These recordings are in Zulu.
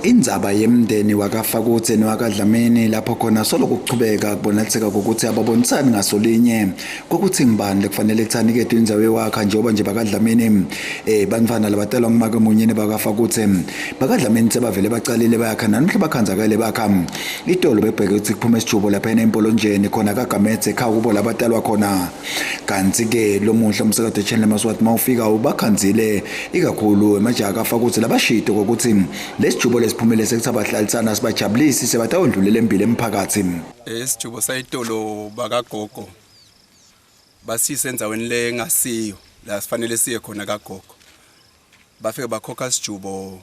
indzaba yemndeni wakafakuthe nowakadlamini lapho khona solo kuchubeka kubonaniseka ukuthi ababonisani ngasolinye kokuthi ngibani lekufanele kuthaniketwe indzawo wakha njengoba nje bakadlamini banifana labatalwa ngimake munyene bakafakuthe bakadlamini sebavele bacalile bayakha nanuhle bakhanzakale bakha itolo bebheke ukuthi kuphume isijubo lapha empolonjeni khona kaGamethe ekhaya kubo labatalwa khona kanti ke lo muhla umsakazo channel maswati mawufika ubakhanzile ikakhulu emajaha akafakuthe labashito ukuthi lesijubo lesiphumele sekuthi abahlalisana sibajabulisi sebatawondlulela empilo emphakathi isijubo sayitolo bakagogo basise enzaweni le ngasiyo la sifanele siye khona kagogo bafike bakhokha isijubo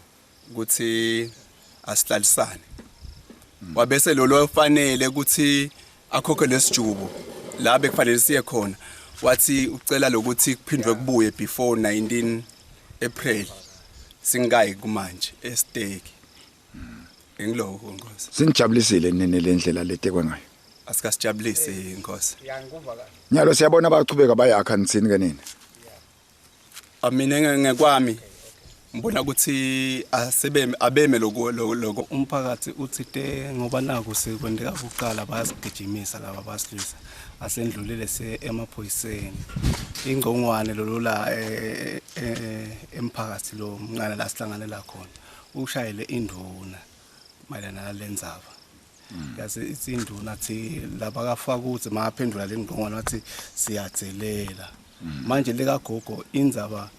ukuthi asihlalisane wabese lo fanele ukuthi akhokhe lesijubo la bekufanele siye khona wathi ucela lokuthi kuphindwe kubuye before 19 April singayi kumanje estake engiloko Nkosi sinijabulisile nene lendlela letekwe ngayo asikasijabulisi Nkosi nyalo siyabona abachubeka bayakha nitsini kanini mina ngekwami ngibona ukuthi abeme lokho umphakathi uthi ngoba naku sekwendeka ukuqala bayasigijimisa laba basilisa asendlulile emaphoyiseni ingqongwane lolula emphakathi lo mncane la sihlanganela khona ushayele induna mayelana nalendzaba yazi izinduna thi laba kafakuthe maphendula lengqongwane wathi siyadzelela manje leka gogo indzaba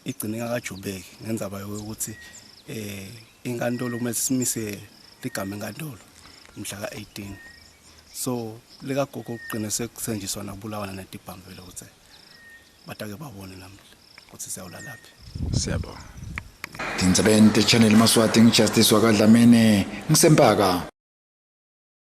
igcine ngakajubeki ngendzaba yokuthi inkantolo kumele simise ligama enkantolo mhla ka-18 so leka gogo ugcine sekusenjiswa nabulawana netibhambele ukuthi batake babone namhla ukuthi siyawulalaphi siyabona Tindzabente channel maswati ngijustice wakadlamini ngisempaka